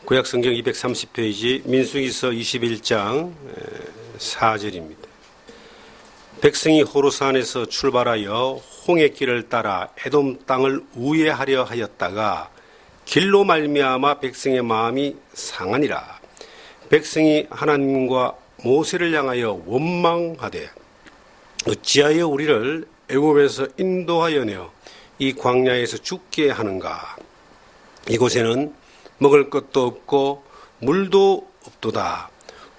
구약성경 230페이지 민수기서 21장 4절입니다. 백성이 호르산에서 출발하여 홍해길을 따라 에돔 땅을 우회하려 하였다가 길로 말미암아 백성의 마음이 상하니라. 백성이 하나님과 모세를 향하여 원망하되 어찌하여 우리를 애굽에서 인도하여 내어 이 광야에서 죽게 하는가. 이곳에는 먹을 것도 없고 물도 없도다.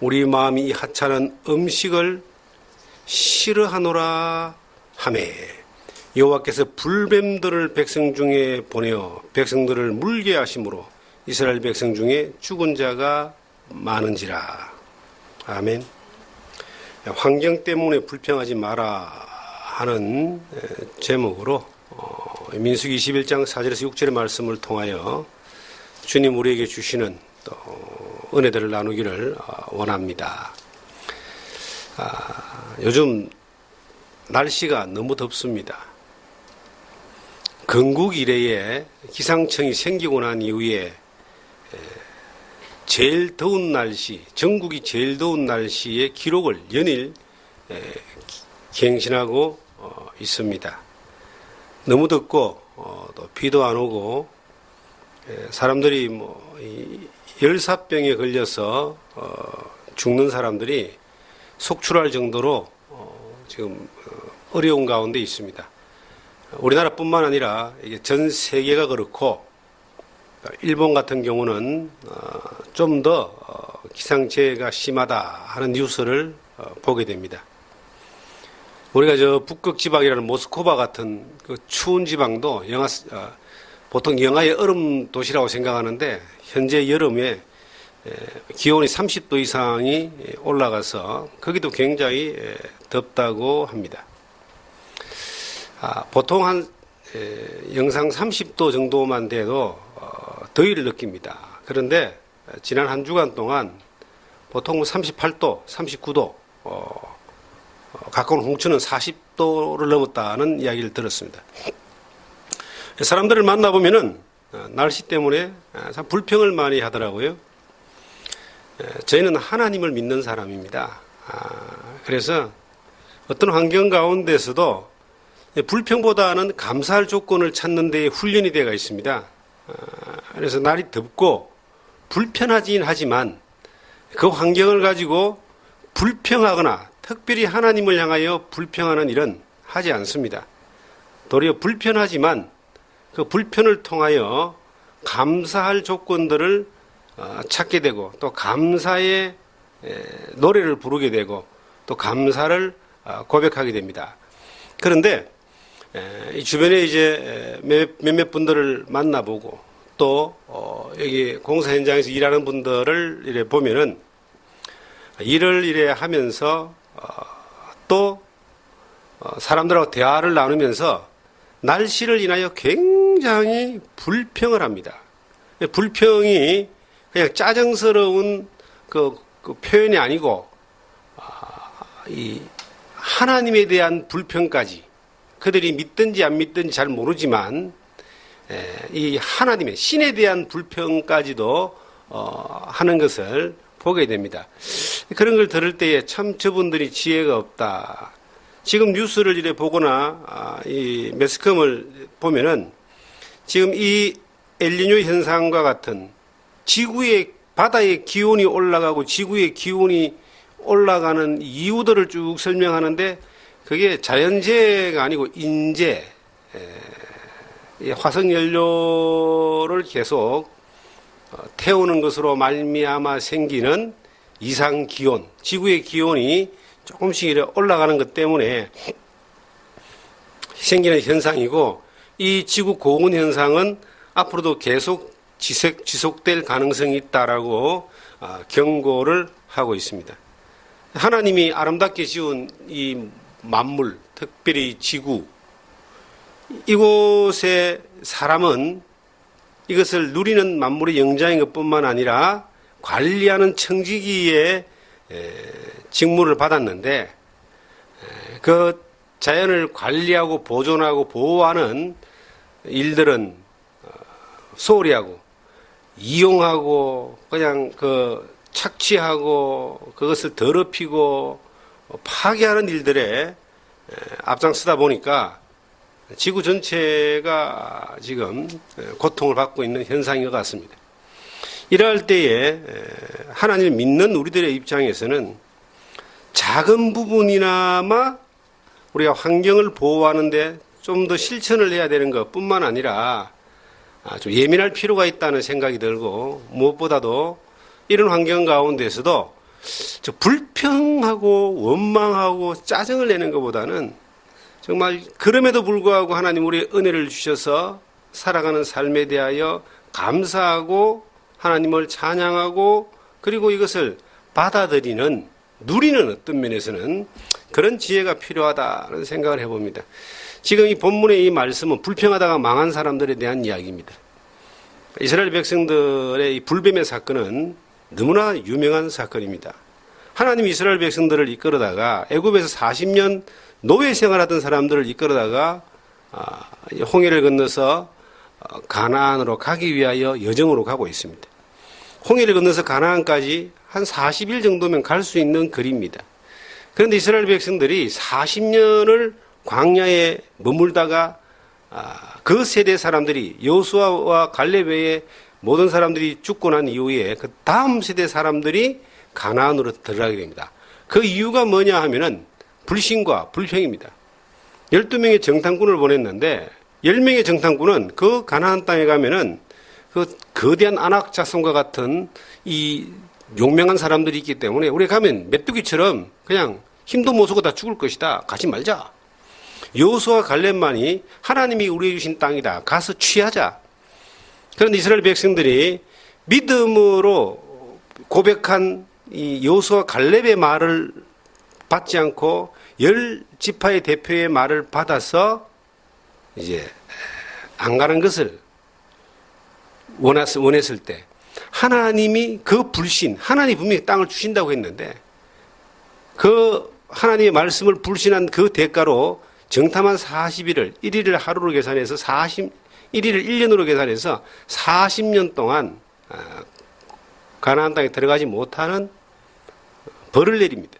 우리 마음이 이 하찮은 음식을 싫어하노라 하매 여호와께서 불뱀들을 백성 중에 보내어 백성들을 물게 하심으로 이스라엘 백성 중에 죽은 자가 많은지라. 아멘. 환경 때문에 불평하지 마라 하는 제목으로 민수기 21장 4절에서 6절의 말씀을 통하여 주님 우리에게 주시는 또 은혜들을 나누기를 원합니다. 요즘 날씨가 너무 덥습니다. 건국 이래에 기상청이 생기고 난 이후에 제일 더운 날씨, 전국이 제일 더운 날씨의 기록을 연일 갱신하고 있습니다. 너무 덥고 또 비도 안 오고 사람들이 열사병에 걸려서 죽는 사람들이 속출할 정도로 지금 어려운 가운데 있습니다. 우리나라뿐만 아니라 이게 전 세계가 그렇고 일본 같은 경우는 좀 더 기상재해가 심하다 하는 뉴스를 보게 됩니다. 우리가 저 북극 지방이라는 모스크바 같은 그 추운 지방도 보통 영하의 얼음 도시라고 생각하는데 현재 여름에 기온이 30도 이상이 올라가서 거기도 굉장히 덥다고 합니다. 보통 한 영상 30도 정도만 돼도 더위를 느낍니다. 그런데 지난 한 주간 동안 보통 38도, 39도, 가까운 홍천은 40도를 넘었다는 이야기를 들었습니다. 사람들을 만나보면은 날씨 때문에 참 불평을 많이 하더라고요. 저희는 하나님을 믿는 사람입니다. 그래서 어떤 환경 가운데서도 불평보다는 감사할 조건을 찾는 데에 훈련이 되어 있습니다. 그래서 날이 덥고 불편하긴 하지만 그 환경을 가지고 불평하거나 특별히 하나님을 향하여 불평하는 일은 하지 않습니다. 도리어 불편하지만 그 불편을 통하여 감사할 조건들을 찾게 되고 또 감사의 노래를 부르게 되고 또 감사를 고백하게 됩니다. 그런데 이 주변에 이제 몇몇 분들을 만나보고 또 여기 공사 현장에서 일하는 분들을 이래 보면은 일을 이래 하면서 또 사람들하고 대화를 나누면서 날씨를 인하여 굉장히 불평을 합니다. 불평이 그냥 짜증스러운 그 표현이 아니고 이 하나님에 대한 불평까지 그들이 믿든지 안 믿든지 잘 모르지만 이 하나님의 신에 대한 불평까지도 하는 것을 보게 됩니다. 그런 걸 들을 때에 참 저분들이 지혜가 없다. 지금 뉴스를 이래 보거나 이 매스컴을 보면은 지금 이 엘니뇨 현상과 같은 지구의 바다의 기온이 올라가고 지구의 기온이 올라가는 이유들을 쭉 설명하는데 그게 자연재해가 아니고 인재, 화석연료를 계속 태우는 것으로 말미암아 생기는 이상기온, 지구의 기온이 조금씩 올라가는 것 때문에 생기는 현상이고 이 지구 고온 현상은 앞으로도 계속 지속될 가능성이 있다라고 경고를 하고 있습니다. 하나님이 아름답게 지은 이 만물, 특별히 지구, 이곳에 사람은 이것을 누리는 만물의 영장인 것뿐만 아니라 관리하는 청지기의 직무를 받았는데 그 자연을 관리하고 보존하고 보호하는 일들은 소홀히 하고 이용하고 그냥 착취하고 그것을 더럽히고 파괴하는 일들에 앞장서다 보니까 지구 전체가 지금 고통을 받고 있는 현상인 것 같습니다. 이럴 때에 하나님을 믿는 우리들의 입장에서는 작은 부분이나마 우리가 환경을 보호하는데 좀 더 실천을 해야 되는 것뿐만 아니라 좀 예민할 필요가 있다는 생각이 들고, 무엇보다도 이런 환경 가운데서도 불평하고 원망하고 짜증을 내는 것보다는 정말 그럼에도 불구하고 하나님 우리의 은혜를 주셔서 살아가는 삶에 대하여 감사하고 하나님을 찬양하고 그리고 이것을 받아들이는, 누리는 어떤 면에서는 그런 지혜가 필요하다는 생각을 해봅니다. 지금 이 본문의 이 말씀은 불평하다가 망한 사람들에 대한 이야기입니다. 이스라엘 백성들의 이 불뱀의 사건은 너무나 유명한 사건입니다. 하나님이 이스라엘 백성들을 이끌어다가 애굽에서 40년 노예 생활하던 사람들을 이끌어다가 홍해를 건너서 가나안으로 가기 위하여 여정으로 가고 있습니다. 홍해를 건너서 가나안까지 한 40일 정도면 갈 수 있는 거리입니다. 그런데 이스라엘 백성들이 40년을 광야에 머물다가 그 세대 사람들이 여호수아와 갈렙 외에 모든 사람들이 죽고 난 이후에 그 다음 세대 사람들이 가나안으로 들어가게 됩니다. 그 이유가 뭐냐 하면은 불신과 불평입니다. 12명의 정탐꾼을 보냈는데 10명의 정탐꾼은 그 가나안 땅에 가면은 그 거대한 아낙 자손과 같은 이 용맹한 사람들이 있기 때문에 우리 가면 메뚜기처럼 그냥 힘도 못 쓰고 다 죽을 것이다. 가지 말자. 여호수아 갈렙만이 하나님이 우리에게 주신 땅이다. 가서 취하자. 그런데 이스라엘 백성들이 믿음으로 고백한 이 여호수아 갈렙의 말을 받지 않고 10지파의 대표의 말을 받아서 이제 안 가는 것을 원했을 때 하나님이 그 불신, 하나님이 분명히 땅을 주신다고 했는데 그 하나님의 말씀을 불신한 그 대가로 정탐한 40일을 1일을 하루로 계산해서 1일을 1년으로 계산해서 40년 동안 가나안 땅에 들어가지 못하는 벌을 내립니다.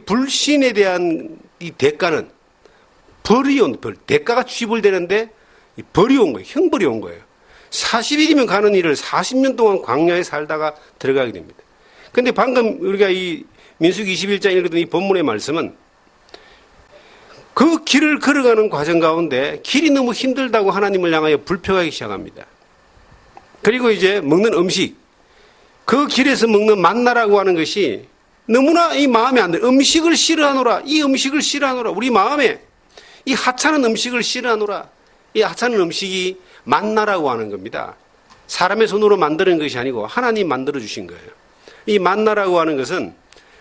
불신에 대한 이 대가는 벌이 온 벌, 대가가 취불되는데 벌이 온 거예요. 형벌이 온 거예요. 40일이면 가는 일을 40년 동안 광야에 살다가 들어가게 됩니다. 그런데 방금 우리가 이 민수기 21장 읽었던 이 본문의 말씀은 그 길을 걸어가는 과정 가운데 길이 너무 힘들다고 하나님을 향하여 불평하기 시작합니다. 그리고 이제 먹는 음식, 그 길에서 먹는 만나라고 하는 것이 너무나 이 마음에 안 들어. 음식을 싫어하노라. 이 음식을 싫어하노라. 우리 마음에 이 하찮은 음식을 싫어하노라. 이 하찮은 음식이 만나라고 하는 겁니다. 사람의 손으로 만드는 것이 아니고 하나님이 만들어 주신 거예요. 이 만나라고 하는 것은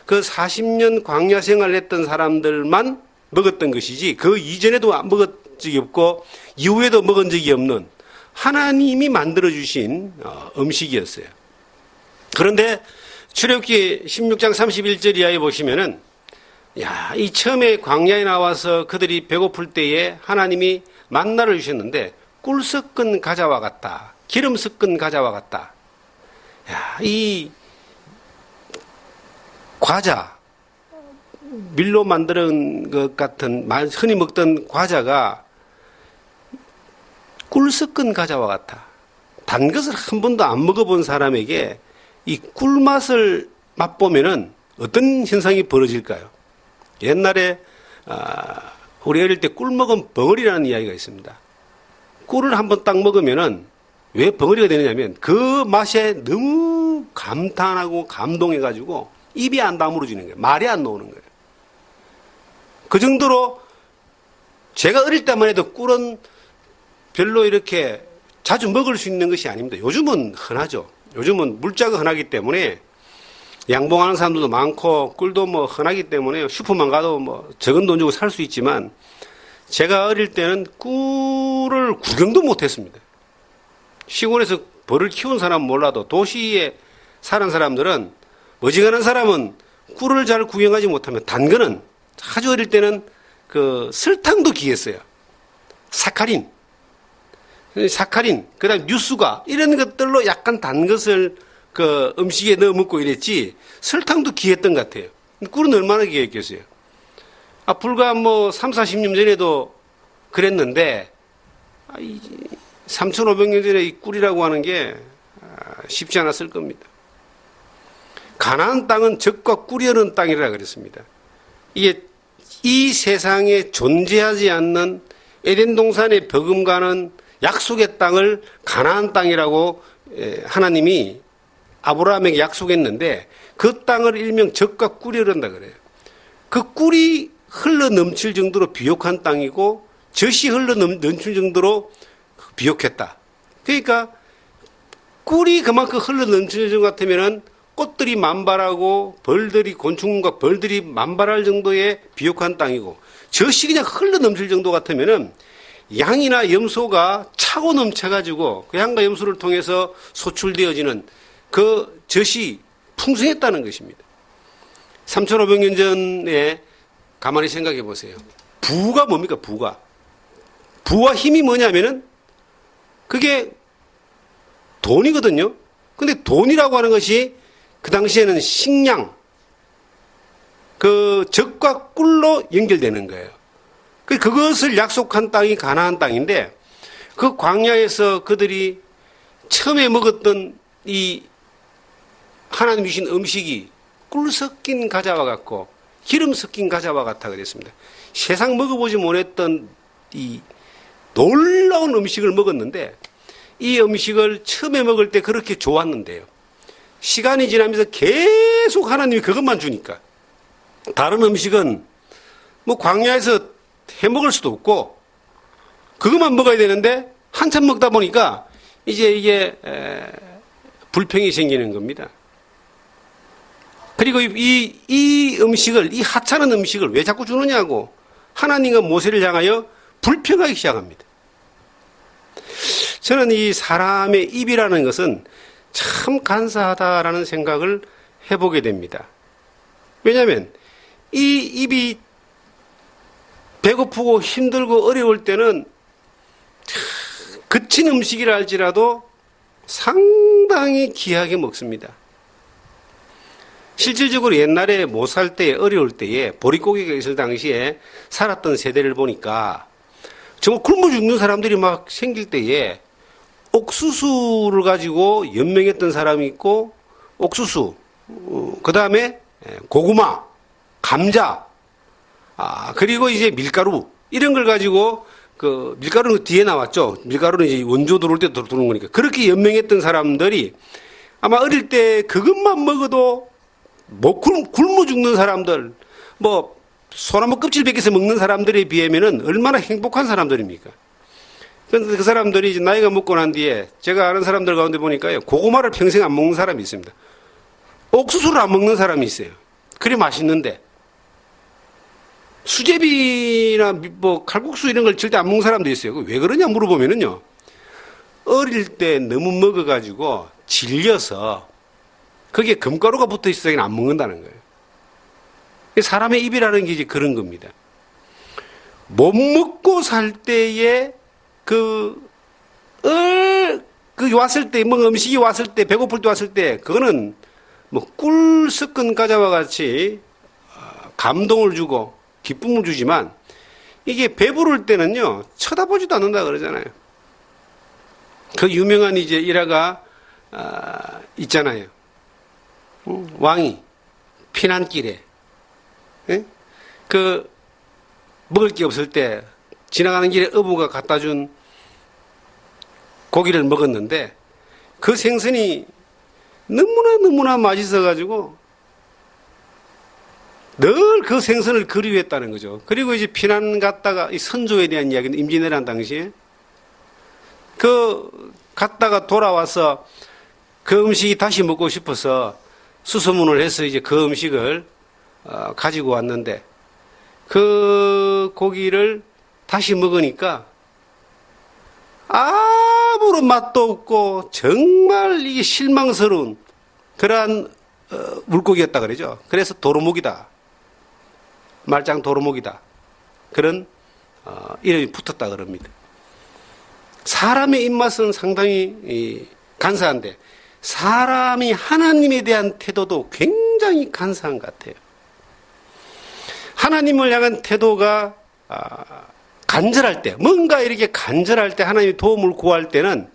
그 40년 광야 생활을 했던 사람들만 먹었던 것이지 그 이전에도 먹은 적이 없고 이후에도 먹은 적이 없는 하나님이 만들어 주신 음식이었어요. 그런데 출애굽기 16장 31절 이하에 보시면은 이 처음에 광야에 나와서 그들이 배고플 때에 하나님이 만나를 주셨는데 꿀 섞은 과자와 같다. 기름 섞은 과자와 같다. 이 과자, 밀로 만든 것 같은 흔히 먹던 과자가 꿀 섞은 과자와 같아. 단 것을 한 번도 안 먹어본 사람에게 이 꿀맛을 맛보면은 어떤 현상이 벌어질까요? 옛날에 우리 어릴 때 꿀 먹은 벙어리라는 이야기가 있습니다. 꿀을 한번 딱 먹으면은 왜 벙어리가 되느냐면 그 맛에 너무 감탄하고 감동해가지고 입이 안 다물어지는 거예요. 말이 안 나오는 거예요. 그 정도로 제가 어릴 때만 해도 꿀은 별로 이렇게 자주 먹을 수 있는 것이 아닙니다. 요즘은 흔하죠. 요즘은 물자가 흔하기 때문에 양봉하는 사람들도 많고 꿀도 뭐 흔하기 때문에 슈퍼만 가도 뭐 적은 돈 주고 살 수 있지만 제가 어릴 때는 꿀을 구경도 못했습니다. 시골에서 벌을 키운 사람은 몰라도 도시에 사는 사람들은 어지간한 사람은 꿀을 잘 구경하지 못하면 단 거는 아주 어릴 때는 그 설탕도 귀했어요. 사카린. 사카린, 그다음 뉴수가 이런 것들로 약간 단 것을 그 음식에 넣어 먹고 이랬지 설탕도 귀했던 것 같아요. 꿀은 얼마나 귀했겠어요. 불과 뭐 3, 40년 전에도 그랬는데 3,500년 전에 이 꿀이라고 하는 게 쉽지 않았을 겁니다. 가나안 땅은 젖과 꿀이 흐르는 땅이라 그랬습니다. 이게 이 세상에 존재하지 않는 에덴 동산에 버금가는 약속의 땅을 가나안 땅이라고 하나님이 아브라함에게 약속했는데 그 땅을 일명 젖과 꿀이 흐른다 그래요. 그 꿀이 흘러 넘칠 정도로 비옥한 땅이고 젖이 흘러 넘칠 정도로 비옥했다. 그러니까 꿀이 그만큼 흘러 넘칠 것 같으면은 꽃들이 만발하고 벌들이 곤충과 벌들이 만발할 정도의 비옥한 땅이고 젖이 그냥 흘러 넘칠 정도 같으면은 양이나 염소가 차고 넘쳐가지고 그 양과 염소를 통해서 소출되어지는 그 젖이 풍성했다는 것입니다. 3,500년 전에 가만히 생각해 보세요. 부가 뭡니까? 부가. 부와 힘이 뭐냐면은 그게 돈이거든요. 근데 돈이라고 하는 것이 그 당시에는 식량, 그 젖과 꿀로 연결되는 거예요. 그것을 약속한 땅이 가나안 땅인데 그 광야에서 그들이 처음에 먹었던 이 하나님 주신 음식이 꿀 섞인 과자와 같고 기름 섞인 과자와 같아 그랬습니다. 세상 먹어보지 못했던 이 놀라운 음식을 먹었는데 이 음식을 처음에 먹을 때 그렇게 좋았는데요. 시간이 지나면서 계속 하나님이 그것만 주니까 다른 음식은 뭐 광야에서 해 먹을 수도 없고 그것만 먹어야 되는데 한참 먹다 보니까 이제 이게 불평이 생기는 겁니다. 그리고 이 음식을, 이 하찮은 음식을 왜 자꾸 주느냐고 하나님과 모세를 향하여 불평하기 시작합니다. 저는 이 사람의 입이라는 것은 참 간사하다라는 생각을 해보게 됩니다. 왜냐하면 이 입이 배고프고 힘들고 어려울 때는 거친 음식이라 할지라도 상당히 귀하게 먹습니다. 실질적으로 옛날에 못 살 때, 어려울 때에 보릿고개가 있을 당시에 살았던 세대를 보니까 정말 굶어 죽는 사람들이 막 생길 때에 옥수수를 가지고 연명했던 사람이 있고 옥수수, 그 다음에 고구마, 감자, 그리고 이제 밀가루 이런 걸 가지고 그 밀가루는 뒤에 나왔죠. 밀가루는 이제 원조 들어올 때 들어오는 거니까 그렇게 연명했던 사람들이 아마 어릴 때 그것만 먹어도 뭐 굶어 죽는 사람들, 뭐 소나무 껍질 벗겨서 먹는 사람들에 비하면은 얼마나 행복한 사람들입니까? 그런데 그 사람들이 이제 나이가 먹고 난 뒤에 제가 아는 사람들 가운데 보니까요, 고구마를 평생 안 먹는 사람이 있습니다. 옥수수를 안 먹는 사람이 있어요. 그래 맛있는데. 수제비나 뭐 칼국수 이런 걸 절대 안 먹는 사람도 있어요. 왜 그러냐 물어보면은요, 어릴 때 너무 먹어가지고 질려서 거기에 금가루가 붙어 있어서 안 먹는다는 거예요. 사람의 입이라는 게 이제 그런 겁니다. 못 먹고 살 때에 왔을 때, 뭐 음식이 왔을 때, 배고플 때 왔을 때, 그거는 뭐 꿀 섞은 과자와 같이 감동을 주고 기쁨을 주지만 이게 배부를 때는요, 쳐다보지도 않는다 그러잖아요. 그 유명한 이제 일화가 있잖아요. 왕이 피난길에 그 먹을 게 없을 때 지나가는 길에 어부가 갖다 준 고기를 먹었는데 그 생선이 너무나 맛있어가지고 늘 그 생선을 그리워했다는 거죠. 그리고 이제 피난 갔다가 이 선조에 대한 이야기는 임진왜란 당시에 그 갔다가 돌아와서 그 음식이 다시 먹고 싶어서 수소문을 해서 이제 그 음식을 가지고 왔는데 그 고기를 다시 먹으니까 아무런 맛도 없고 정말 이게 실망스러운 그러한 물고기였다 그러죠. 그래서 도루묵이다, 말짱 도루묵이다, 그런 이름이 붙었다 그럽니다. 사람의 입맛은 상당히 간사한데 사람이 하나님에 대한 태도도 굉장히 간사한 것 같아요. 하나님을 향한 태도가 간절할 때, 뭔가 이렇게 간절할 때 하나님의 도움을 구할 때는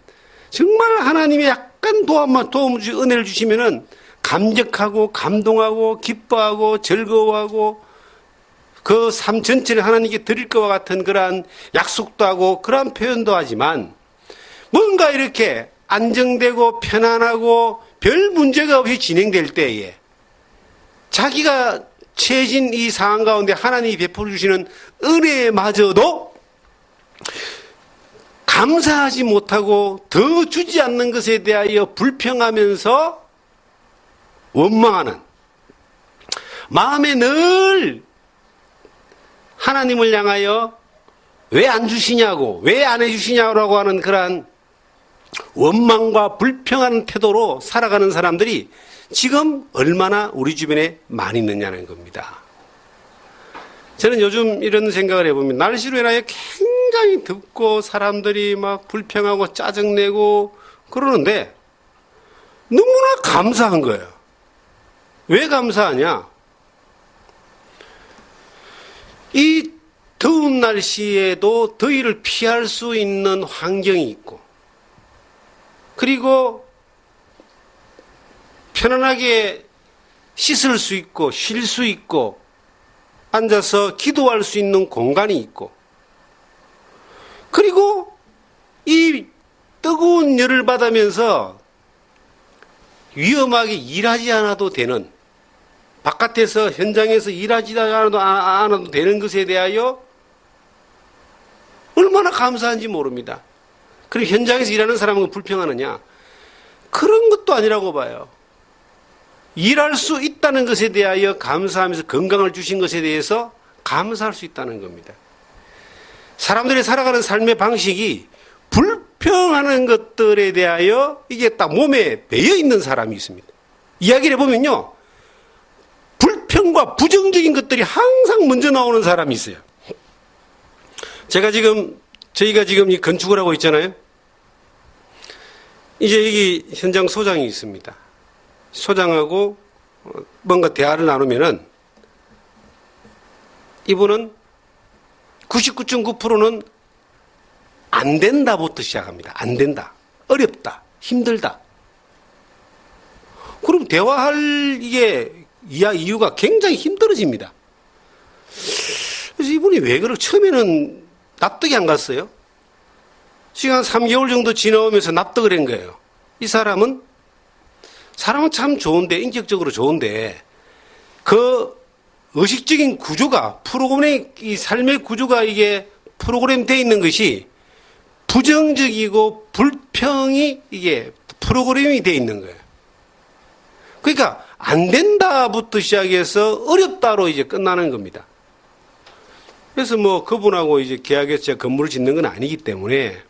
정말 하나님의 약간 도움을 은혜를 주시면은 감격하고 감동하고 기뻐하고 즐거워하고 그 삶 전체를 하나님께 드릴 것과 같은 그러한 약속도 하고 그러한 표현도 하지만 뭔가 이렇게 안정되고 편안하고 별 문제가 없이 진행될 때에 자기가 처해진 이 상황 가운데 하나님이 베풀어 주시는 은혜마저도 감사하지 못하고 더 주지 않는 것에 대하여 불평하면서 원망하는, 마음에 늘 하나님을 향하여 왜 안 주시냐고, 왜 안 해주시냐고 하는 그러한 원망과 불평하는 태도로 살아가는 사람들이 지금 얼마나 우리 주변에 많이 있느냐는 겁니다. 저는 요즘 이런 생각을 해봅니다. 날씨로 인하여 굉장히 덥고 사람들이 막 불평하고 짜증내고 그러는데 너무나 감사한 거예요. 왜 감사하냐? 이 더운 날씨에도 더위를 피할 수 있는 환경이 있고, 그리고 편안하게 씻을 수 있고 쉴 수 있고 앉아서 기도할 수 있는 공간이 있고, 그리고 이 뜨거운 열을 받으면서 위험하게 일하지 않아도 되는, 바깥에서 현장에서 일하지 않아도 되는 것에 대하여 얼마나 감사한지 모릅니다. 그리고 현장에서 일하는 사람은 불평하느냐? 그런 것도 아니라고 봐요. 일할 수 있다는 것에 대하여 감사하면서 건강을 주신 것에 대해서 감사할 수 있다는 겁니다. 사람들이 살아가는 삶의 방식이 불평하는 것들에 대하여 이게 딱 몸에 배어 있는 사람이 있습니다. 이야기를 해보면요, 불평과 부정적인 것들이 항상 먼저 나오는 사람이 있어요. 저희가 지금 이 건축을 하고 있잖아요. 이제 여기 현장 소장이 있습니다. 소장하고 뭔가 대화를 나누면은 이분은 99.9%는 안 된다부터 시작합니다. 안 된다. 어렵다. 힘들다. 그럼 대화할 이유가 굉장히 힘들어집니다. 그래서 이분이 왜 처음에는 납득이 안 갔어요. 지금 한 3개월 정도 지나오면서 납득을 한 거예요. 이 사람은 참 좋은데, 인격적으로 좋은데, 그 의식적인 구조가, 이 삶의 구조가 이게 프로그램 되어 있는 것이 부정적이고 불평이 이게 프로그램이 되어 있는 거예요. 그러니까 안 된다부터 시작해서 어렵다로 이제 끝나는 겁니다. 그래서 뭐 그분하고 이제 계약해서 제가 건물을 짓는 건 아니기 때문에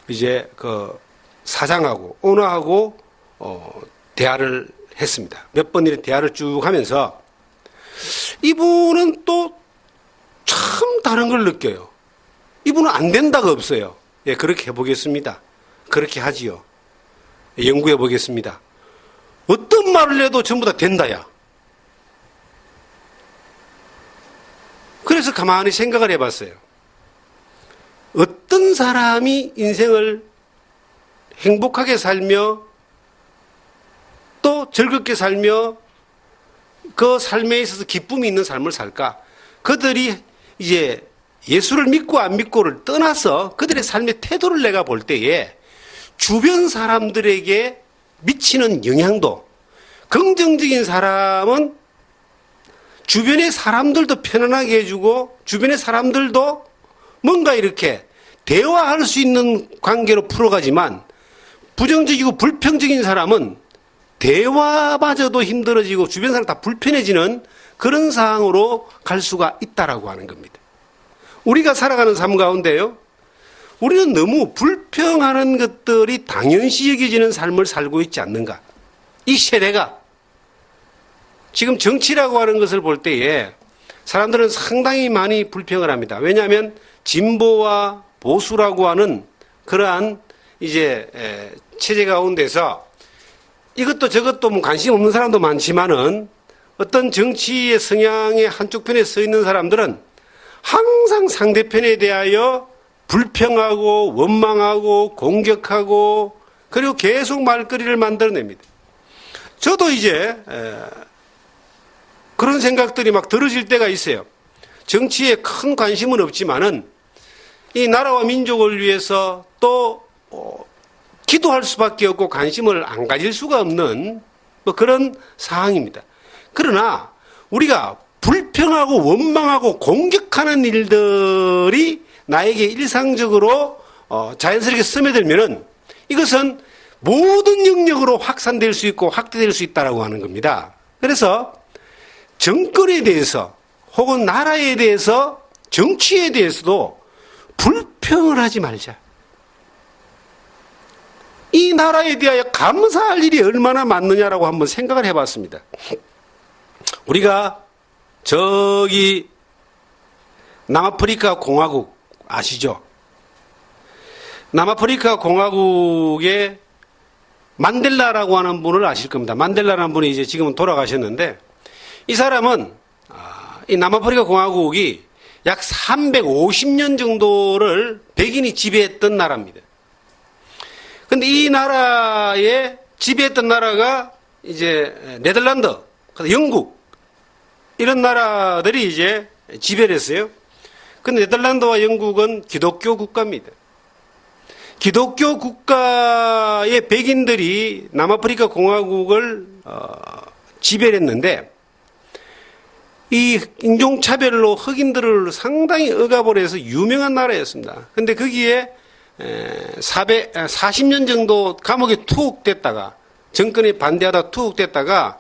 이제 그 사장하고 오너하고 대화를 했습니다. 몇 번 이렇게 대화를 쭉 하면서 이분은 또 참 다른 걸 느껴요. 이분은 안 된다가 없어요. 예, 그렇게 해보겠습니다. 그렇게 하지요. 연구해 보겠습니다. 어떤 말을 해도 전부 다 된다야. 그래서 가만히 생각을 해봤어요. 어떤 사람이 인생을 행복하게 살며 또 즐겁게 살며 그 삶에 있어서 기쁨이 있는 삶을 살까? 그들이 이제 예수를 믿고 안 믿고를 떠나서 그들의 삶의 태도를 내가 볼 때에 주변 사람들에게 미치는 영향도, 긍정적인 사람은 주변의 사람들도 편안하게 해주고 주변의 사람들도 뭔가 이렇게 대화할 수 있는 관계로 풀어가지만, 부정적이고 불평적인 사람은 대화마저도 힘들어지고 주변 사람 다 불편해지는 그런 상황으로 갈 수가 있다라고 하는 겁니다. 우리가 살아가는 삶 가운데요, 우리는 너무 불평하는 것들이 당연시 여겨지는 삶을 살고 있지 않는가. 이 세대가 지금 정치라고 하는 것을 볼 때에 사람들은 상당히 많이 불평을 합니다. 왜냐하면 진보와 보수라고 하는 그러한 이제 체제 가운데서 이것도 저것도 뭐 관심 없는 사람도 많지만은 어떤 정치의 성향의 한쪽 편에 서 있는 사람들은 항상 상대편에 대하여 불평하고 원망하고 공격하고 그리고 계속 말거리를 만들어냅니다. 저도 이제 그런 생각들이 막 들어질 때가 있어요. 정치에 큰 관심은 없지만은 이 나라와 민족을 위해서 또 기도할 수밖에 없고 관심을 안 가질 수가 없는 뭐 그런 상황입니다. 그러나 우리가 불평하고 원망하고 공격하는 일들이 나에게 일상적으로 자연스럽게 스며들면은 이것은 모든 영역으로 확산될 수 있고 확대될 수 있다라고 하는 겁니다. 그래서 정권에 대해서 혹은 나라에 대해서 정치에 대해서도 불평을 하지 말자. 이 나라에 대하여 감사할 일이 얼마나 많느냐라고 한번 생각을 해봤습니다. 우리가 저기 남아프리카 공화국 아시죠? 남아프리카 공화국의 만델라라고 하는 분을 아실 겁니다. 만델라라는 분이 이제 지금은 돌아가셨는데 이 사람은 이 남아프리카 공화국이 약 350년 정도를 백인이 지배했던 나라입니다. 근데 이 나라에 지배했던 나라가 이제 네덜란드, 영국 이런 나라들이 이제 지배를 했어요. 근데 네덜란드와 영국은 기독교 국가입니다. 기독교 국가의 백인들이 남아프리카 공화국을 지배를 했는데 이 인종차별로 흑인들을 상당히 억압을 해서 유명한 나라였습니다. 근데 거기에 40년 정도 감옥에 투옥됐다가 정권에 반대하다 투옥됐다가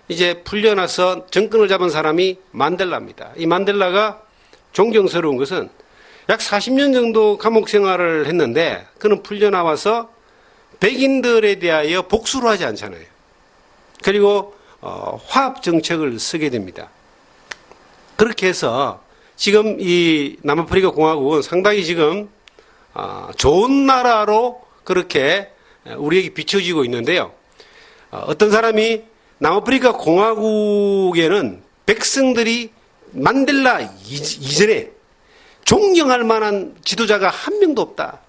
이제 풀려나서 정권을 잡은 사람이 만델라입니다. 이 만델라가 존경스러운 것은 약 40년 정도 감옥 생활을 했는데 그는 풀려나와서 백인들에 대하여 복수를 하지 않잖아요. 그리고 화합 정책을 쓰게 됩니다. 그렇게 해서 지금 이 남아프리카 공화국은 상당히 지금 좋은 나라로 그렇게 우리에게 비춰지고 있는데요. 어떤 사람이 남아프리카 공화국에는 백성들이 만델라 이전에 존경할 만한 지도자가 한 명도 없다.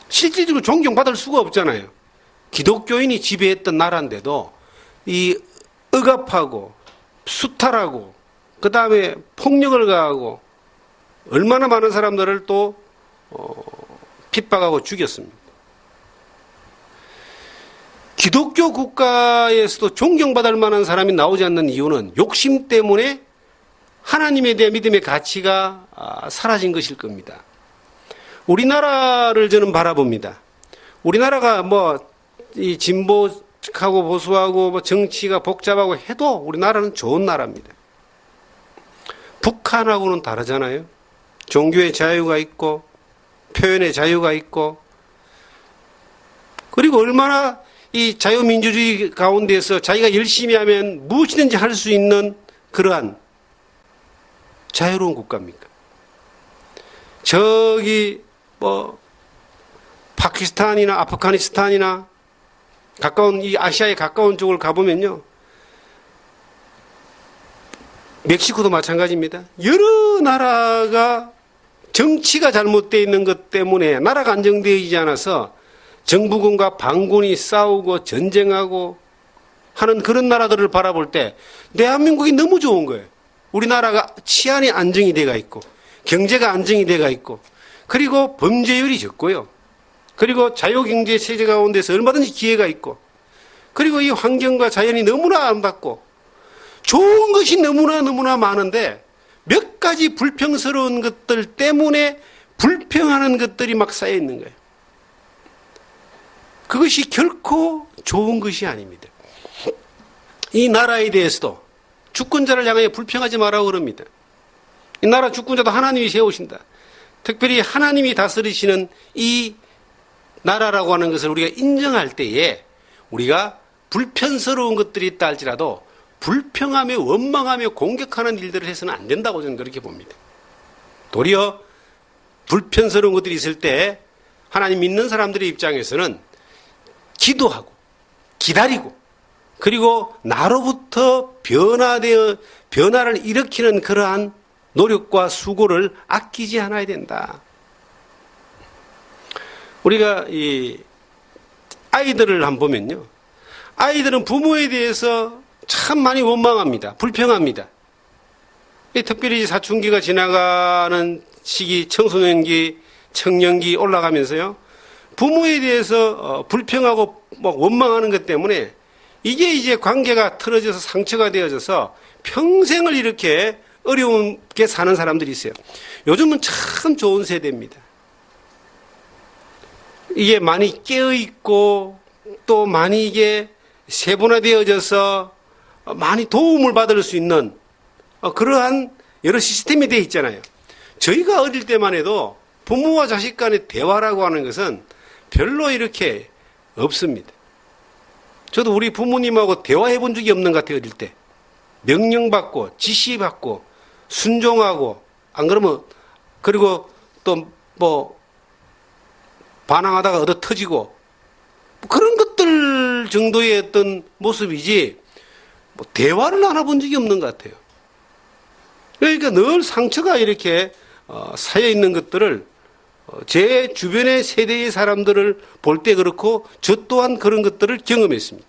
실질적으로 존경받을 수가 없잖아요. 기독교인이 지배했던 나라인데도 이 억압하고 수탈하고 그 다음에 폭력을 가하고 얼마나 많은 사람들을 또 핍박하고 죽였습니다. 기독교 국가에서도 존경받을 만한 사람이 나오지 않는 이유는 욕심 때문에 하나님에 대한 믿음의 가치가 사라진 것일 겁니다. 우리나라를 저는 바라봅니다. 우리나라가 이 진보하고 보수하고 정치가 복잡하고 해도 우리나라는 좋은 나라입니다. 북한하고는 다르잖아요. 종교의 자유가 있고 표현의 자유가 있고 그리고 얼마나 이 자유민주주의 가운데서 자기가 열심히 하면 무엇이든지 할 수 있는 그러한 자유로운 국가입니까? 저기 파키스탄이나 아프가니스탄이나 가까운 이 아시아에 가까운 쪽을 가보면요. 멕시코도 마찬가지입니다. 여러 나라가 정치가 잘못되어 있는 것 때문에 나라가 안정되어지지 않아서 정부군과 반군이 싸우고 전쟁하고 하는 그런 나라들을 바라볼 때 대한민국이 너무 좋은 거예요. 우리나라가 치안이 안정이 돼가 있고 경제가 안정이 돼가 있고 그리고 범죄율이 적고요. 그리고 자유경제 체제 가운데서 얼마든지 기회가 있고 그리고 이 환경과 자연이 너무나 아름답고 좋은 것이 너무나 많은데 몇 가지 불평스러운 것들 때문에 불평하는 것들이 막 쌓여 있는 거예요. 그것이 결코 좋은 것이 아닙니다. 이 나라에 대해서도 주권자를 향하여 불평하지 말라고 그럽니다. 이 나라 주권자도 하나님이 세우신다. 특별히 하나님이 다스리시는 이 나라라고 하는 것을 우리가 인정할 때에 우리가 불편스러운 것들이 있다 할지라도 불평하며 원망하며 공격하는 일들을 해서는 안 된다고 저는 그렇게 봅니다. 도리어 불편스러운 것들이 있을 때 하나님 믿는 사람들의 입장에서는 기도하고 기다리고 그리고 나로부터 변화를 일으키는 그러한 노력과 수고를 아끼지 않아야 된다. 우리가 이 아이들을 한번 보면요. 아이들은 부모에 대해서 참 많이 원망합니다. 불평합니다. 특별히 사춘기가 지나가는 시기, 청소년기, 청년기 올라가면서요. 부모에 대해서 불평하고 원망하는 것 때문에 이게 이제 관계가 틀어져서 상처가 되어져서 평생을 이렇게 어려움게 사는 사람들이 있어요. 요즘은 참 좋은 세대입니다. 이게 많이 깨어있고 또 많이 이게 세분화되어져서 많이 도움을 받을 수 있는 그러한 여러 시스템이 되어 있잖아요. 저희가 어릴 때만 해도 부모와 자식 간의 대화라고 하는 것은 별로 이렇게 없습니다. 저도 우리 부모님하고 대화해 본 적이 없는 것 같아요, 어릴 때. 명령받고, 지시받고, 순종하고, 안 그러면, 그리고 또 반항하다가 얻어 터지고, 그런 것들 정도의 어떤 모습이지, 대화를 나눠본 적이 없는 것 같아요. 그러니까 늘 상처가 이렇게 쌓여 있는 것들을 제 주변의 세대의 사람들을 볼 때 그렇고 저 또한 그런 것들을 경험했습니다.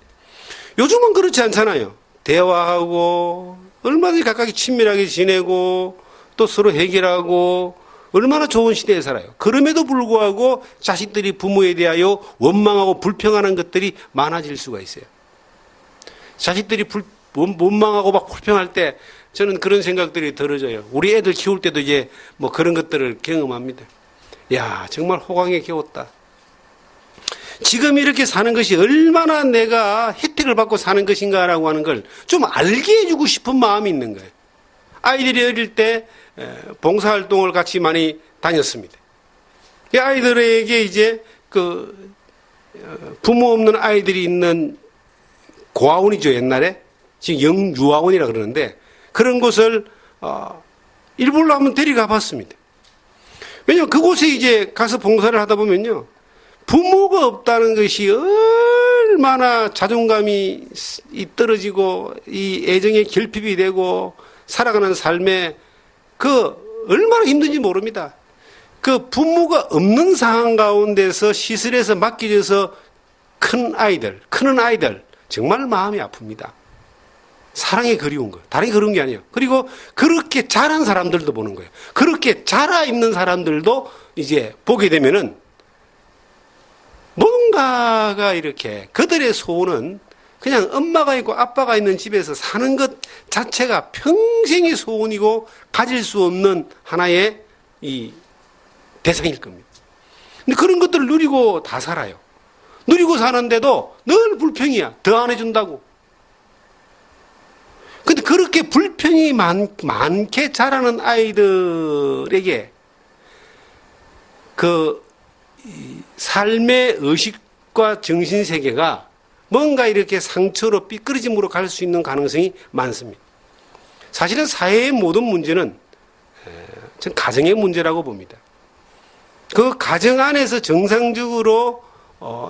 요즘은 그렇지 않잖아요. 대화하고 얼마든지 가까이 친밀하게 지내고 또 서로 해결하고 얼마나 좋은 시대에 살아요. 그럼에도 불구하고 자식들이 부모에 대하여 원망하고 불평하는 것들이 많아질 수가 있어요. 자식들이 원망하고 막 불평할 때 저는 그런 생각들이 들어져요. 우리 애들 키울 때도 이제 그런 것들을 경험합니다. 야, 정말 호강에 겨웠다. 지금 이렇게 사는 것이 얼마나 내가 혜택을 받고 사는 것인가라고 하는 걸 좀 알게 해주고 싶은 마음이 있는 거예요. 아이들이 어릴 때 봉사활동을 같이 많이 다녔습니다. 아이들에게 이제 부모 없는 아이들이 있는 고아원이죠, 옛날에. 지금 영유아원이라 그러는데 그런 곳을 일부러 한번 데려가 봤습니다. 왜냐하면 그곳에 이제 가서 봉사를 하다 보면요. 부모가 없다는 것이 얼마나 자존감이 떨어지고 이 애정의 결핍이 되고 살아가는 삶에 얼마나 힘든지 모릅니다. 그 부모가 없는 상황 가운데서 시설에서 맡겨져서 크는 아이들 정말 마음이 아픕니다. 사랑이 그리운 거예요. 다른 게 그리운 게 아니에요. 그리고 그렇게 자란 사람들도 보는 거예요. 그렇게 자라 있는 사람들도 이제 보게 되면은 뭔가가 이렇게 그들의 소원은 그냥 엄마가 있고 아빠가 있는 집에서 사는 것 자체가 평생의 소원이고 가질 수 없는 하나의 이 대상일 겁니다. 근데 그런 것들을 누리고 다 살아요. 누리고 사는데도 늘 불평이야. 더 안 해준다고. 근데 그렇게 불평이 많게 자라는 아이들에게 삶의 의식과 정신세계가 뭔가 이렇게 상처로 삐끄러짐으로 갈 수 있는 가능성이 많습니다. 사실은 사회의 모든 문제는 전 가정의 문제라고 봅니다. 그 가정 안에서 정상적으로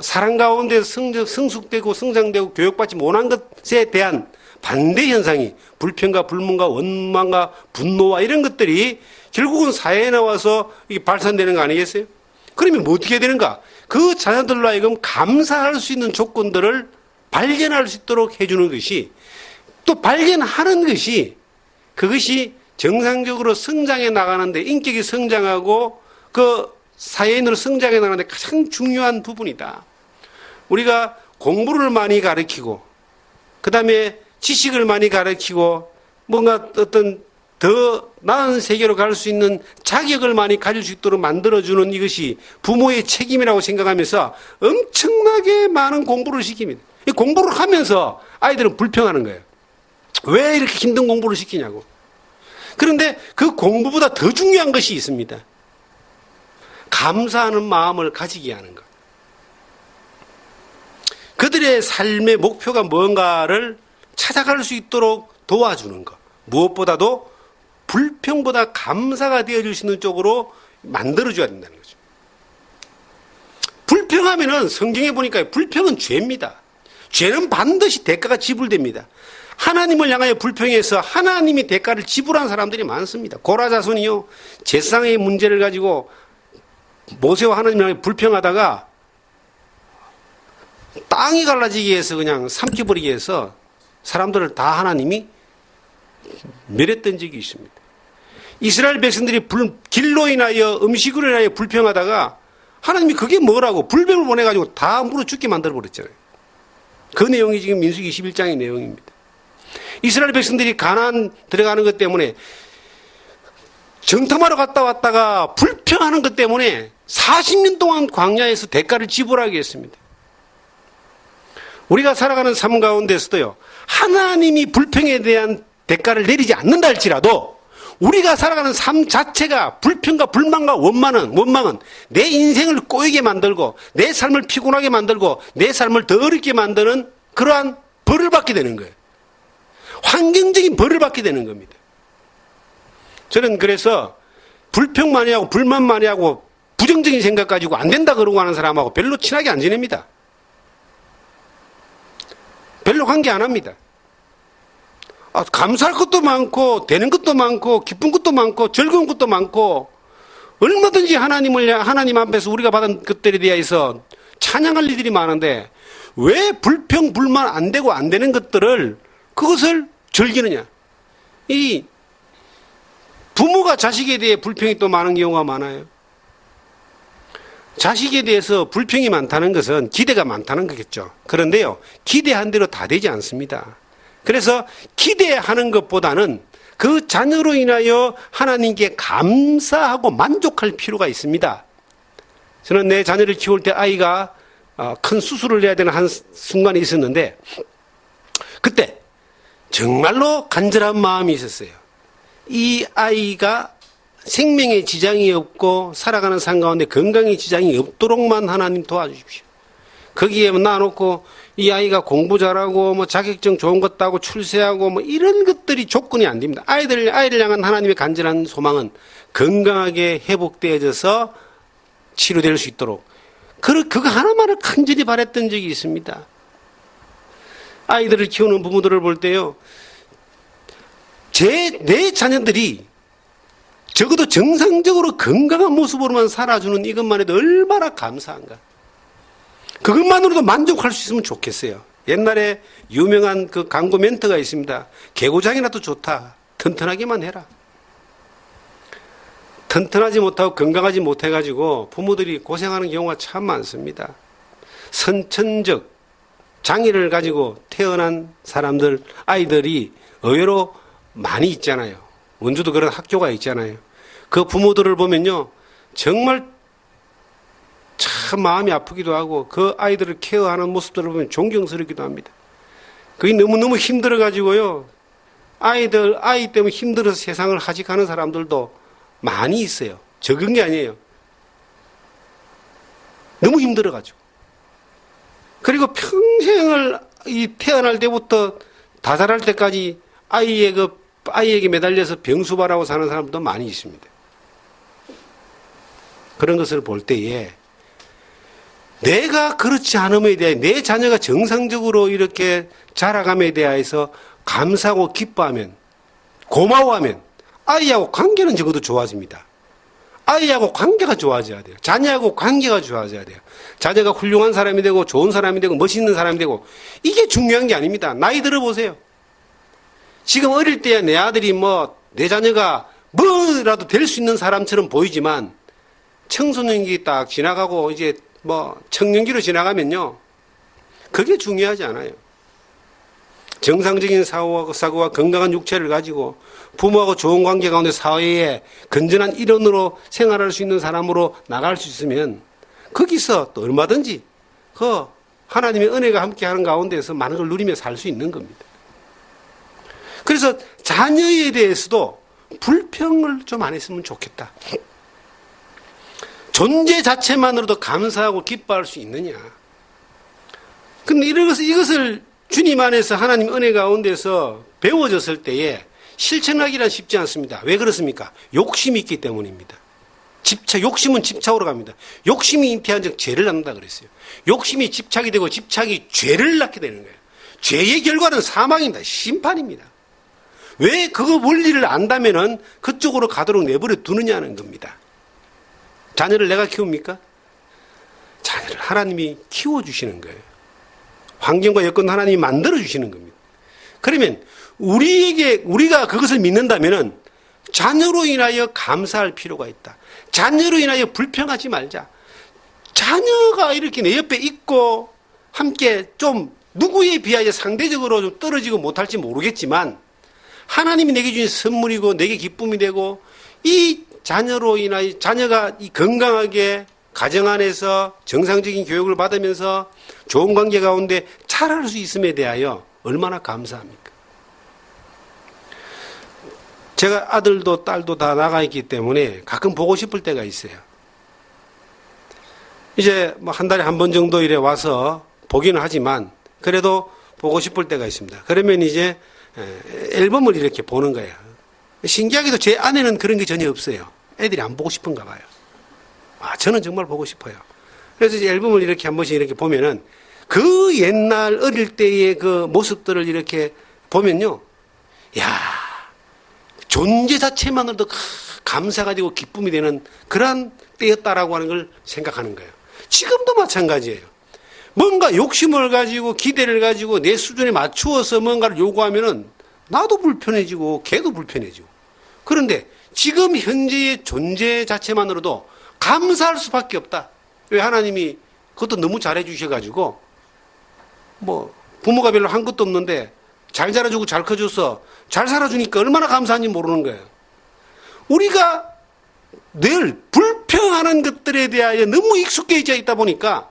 사랑 가운데서 성숙되고 성장되고 교육받지 못한 것에 대한 반대 현상이 불평과 불만과 원망과 분노와 이런 것들이 결국은 사회에 나와서 발산되는 거 아니겠어요? 그러면 뭐 어떻게 되는가? 그 자녀들로 하여금 감사할 수 있는 조건들을 발견할 수 있도록 해주는 것이 또 발견하는 것이 그것이 정상적으로 성장해 나가는데 인격이 성장하고 그 사회인으로 성장해 나가는데 가장 중요한 부분이다. 우리가 공부를 많이 가르치고 그 다음에 지식을 많이 가르치고 뭔가 어떤 더 나은 세계로 갈 수 있는 자격을 많이 가질 수 있도록 만들어주는 이것이 부모의 책임이라고 생각하면서 엄청나게 많은 공부를 시킵니다. 이 공부를 하면서 아이들은 불평하는 거예요. 왜 이렇게 힘든 공부를 시키냐고. 그런데 그 공부보다 더 중요한 것이 있습니다. 감사하는 마음을 가지게 하는 것. 그들의 삶의 목표가 뭔가를 찾아갈 수 있도록 도와주는 것. 무엇보다도 불평보다 감사가 되어줄 수 있는 쪽으로 만들어줘야 된다는 거죠. 불평하면은 성경에 보니까 불평은 죄입니다. 죄는 반드시 대가가 지불됩니다. 하나님을 향하여 불평해서 하나님이 대가를 지불한 사람들이 많습니다. 고라 자손이요, 제사상의 문제를 가지고 모세와 하나님을 향해 불평하다가 땅이 갈라지기 위해서 그냥 삼켜버리기 위해서 사람들을 다 하나님이 멸했던 적이 있습니다. 이스라엘 백성들이 길로 인하여 음식으로 인하여 불평하다가 하나님이 그게 뭐라고 불뱀을 보내가지고 다 물어 죽게 만들어버렸잖아요. 그 내용이 지금 민수기 21장의 내용입니다. 이스라엘 백성들이 가나안 들어가는 것 때문에 정탐하러 갔다 왔다가 불평하는 것 때문에 40년 동안 광야에서 대가를 지불하게 했습니다. 우리가 살아가는 삶 가운데서도요, 하나님이 불평에 대한 대가를 내리지 않는다 할지라도 우리가 살아가는 삶 자체가 불평과 불만과 원망은 내 인생을 꼬이게 만들고 내 삶을 피곤하게 만들고 내 삶을 더 어렵게 만드는 그러한 벌을 받게 되는 거예요. 환경적인 벌을 받게 되는 겁니다. 저는 그래서 불평 많이 하고 불만 많이 하고 부정적인 생각 가지고 안 된다 그러고 하는 사람하고 별로 친하게 안 지냅니다. 별로 관계 안 합니다. 감사할 것도 많고 되는 것도 많고 기쁜 것도 많고 즐거운 것도 많고 얼마든지 하나님 앞에서 우리가 받은 것들에 대해서 찬양할 일들이 많은데 왜 불평 불만 안 되고 안 되는 것들을 그것을 즐기느냐. 이 부모가 자식에 대해 불평이 또 많은 경우가 많아요. 자식에 대해서 불평이 많다는 것은 기대가 많다는 거겠죠. 그런데요, 기대한 대로 다 되지 않습니다. 그래서 기대하는 것보다는 그 자녀로 인하여 하나님께 감사하고 만족할 필요가 있습니다. 저는 내 자녀를 키울 때 아이가 큰 수술을 해야 되는 한 순간이 있었는데 그때 정말로 간절한 마음이 있었어요. 이 아이가 생명에 지장이 없고 살아가는 삶 가운데 건강에 지장이 없도록만 하나님 도와주십시오. 거기에 놔놓고 이 아이가 공부 잘하고 뭐 자격증 좋은 것 따고 출세하고 뭐 이런 것들이 조건이 안 됩니다. 아이를 향한 하나님의 간절한 소망은 건강하게 회복되어져서 치료될 수 있도록 그거 하나만을 간절히 바랬던 적이 있습니다. 아이들을 키우는 부모들을 볼 때요, 내 자녀들이 적어도 정상적으로 건강한 모습으로만 살아주는 이것만 해도 얼마나 감사한가. 그것만으로도 만족할 수 있으면 좋겠어요. 옛날에 유명한 그 광고 멘트가 있습니다. 개고장이라도 좋다. 튼튼하기만 해라. 튼튼하지 못하고 건강하지 못해가지고 부모들이 고생하는 경우가 참 많습니다. 선천적 장애를 가지고 태어난 사람들, 아이들이 의외로 많이 있잖아요. 원주도 그런 학교가 있잖아요. 그 부모들을 보면요, 정말 참 마음이 아프기도 하고 그 아이들을 케어하는 모습들을 보면 존경스럽기도 합니다. 그게 너무너무 힘들어가지고요, 아이 때문에 힘들어서 세상을 하직하는 사람들도 많이 있어요. 적은 게 아니에요. 너무 힘들어가지고. 그리고 평생을 태어날 때부터 다 자랄 때까지 아이에게 매달려서 병수발하고 사는 사람도 많이 있습니다. 그런 것을 볼 때에 내가 그렇지 않음에 대해 내 자녀가 정상적으로 이렇게 자라감에 대해서 감사하고 기뻐하면, 고마워하면 아이하고 관계는 적어도 좋아집니다. 아이하고 관계가 좋아져야 돼요. 자녀하고 관계가 좋아져야 돼요. 자녀가 훌륭한 사람이 되고 좋은 사람이 되고 멋있는 사람이 되고, 이게 중요한 게 아닙니다. 나이 들어보세요. 지금 어릴 때 내 아들이 내 자녀가 뭐라도 될 수 있는 사람처럼 보이지만 청소년기 딱 지나가고 이제 청년기로 지나가면요, 그게 중요하지 않아요. 정상적인 사고와 건강한 육체를 가지고 부모하고 좋은 관계 가운데 사회에 건전한 일원으로 생활할 수 있는 사람으로 나갈 수 있으면 거기서 또 얼마든지 그 하나님의 은혜가 함께하는 가운데서 많은 걸 누리며 살 수 있는 겁니다. 그래서 자녀에 대해서도 불평을 좀 안 했으면 좋겠다. 존재 자체만으로도 감사하고 기뻐할 수 있느냐. 근데 이것을 주님 안에서 하나님 은혜 가운데서 배워졌을 때에 실천하기란 쉽지 않습니다. 왜 그렇습니까? 욕심이 있기 때문입니다. 욕심은 집착으로 갑니다. 욕심이 잉태한 즉 죄를 낳는다 그랬어요. 욕심이 집착이 되고 집착이 죄를 낳게 되는 거예요. 죄의 결과는 사망입니다. 심판입니다. 왜 그거 원리를 안다면은 그쪽으로 가도록 내버려 두느냐는 겁니다. 자녀를 내가 키웁니까? 자녀를 하나님이 키워주시는 거예요. 환경과 여건 하나님이 만들어주시는 겁니다. 그러면 우리가 그것을 믿는다면은 자녀로 인하여 감사할 필요가 있다. 자녀로 인하여 불평하지 말자. 자녀가 이렇게 내 옆에 있고 함께 좀 누구에 비하여 상대적으로 좀 떨어지고 못할지 모르겠지만 하나님이 내게 주신 선물이고 내게 기쁨이 되고 이 자녀로 인하여 자녀가 이 건강하게 가정 안에서 정상적인 교육을 받으면서 좋은 관계 가운데 자랄 수 있음에 대하여 얼마나 감사합니까? 제가 아들도 딸도 다 나가 있기 때문에 가끔 보고 싶을 때가 있어요. 이제 뭐 한 달에 한 번 정도 이래 와서 보기는 하지만 그래도 보고 싶을 때가 있습니다. 그러면 이제 앨범을 이렇게 보는 거예요. 신기하게도 제 아내는 그런 게 전혀 없어요. 애들이 안 보고 싶은가 봐요. 저는 정말 보고 싶어요. 그래서 이제 앨범을 이렇게 한 번씩 이렇게 보면은 그 옛날 어릴 때의 그 모습들을 이렇게 보면요. 야, 존재 자체만으로도 감사가 되고 기쁨이 되는 그런 때였다라고 하는 걸 생각하는 거예요. 지금도 마찬가지예요. 뭔가 욕심을 가지고 기대를 가지고 내 수준에 맞추어서 뭔가를 요구하면은 나도 불편해지고 걔도 불편해지고. 그런데 지금 현재의 존재 자체만으로도 감사할 수밖에 없다. 왜 하나님이 그것도 너무 잘해 주셔가지고 뭐 부모가 별로 한 것도 없는데 잘 자라주고 잘 커줘서 잘 살아주니까 얼마나 감사한지 모르는 거예요. 우리가 늘 불평하는 것들에 대하여 너무 익숙해져 있다 보니까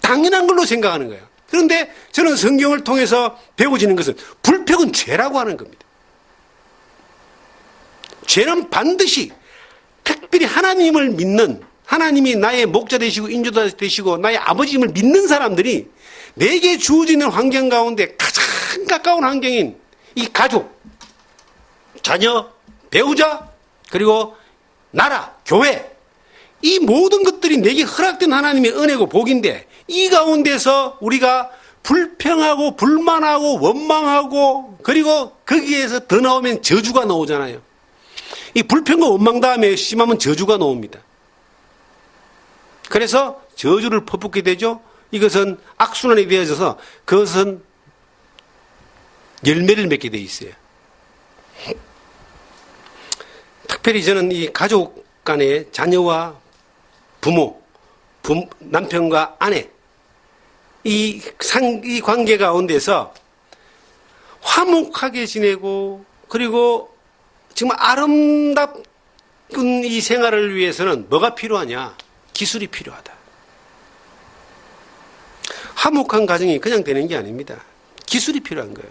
당연한 걸로 생각하는 거예요. 그런데 저는 성경을 통해서 배워지는 것은 불평은 죄라고 하는 겁니다. 죄는 반드시 특별히 하나님을 믿는, 하나님이 나의 목자 되시고 인도자 되시고 나의 아버지임을 믿는 사람들이 내게 주어지는 환경 가운데 가장 가까운 환경인 이 가족, 자녀, 배우자, 그리고 나라, 교회, 이 모든 것들이 내게 허락된 하나님의 은혜고 복인데 이 가운데서 우리가 불평하고 불만하고 원망하고 그리고 거기에서 더 나오면 저주가 나오잖아요. 이 불평과 원망 다음에 심하면 저주가 나옵니다. 그래서 저주를 퍼붓게 되죠. 이것은 악순환이 되어져서 그것은 열매를 맺게 돼 있어요. 특별히 저는 이 가족 간의 자녀와 부모, 남편과 아내 이 관계 가운데서 화목하게 지내고 그리고 정말 아름답은 이 생활을 위해서는 뭐가 필요하냐? 기술이 필요하다. 화목한 가정이 그냥 되는 게 아닙니다. 기술이 필요한 거예요.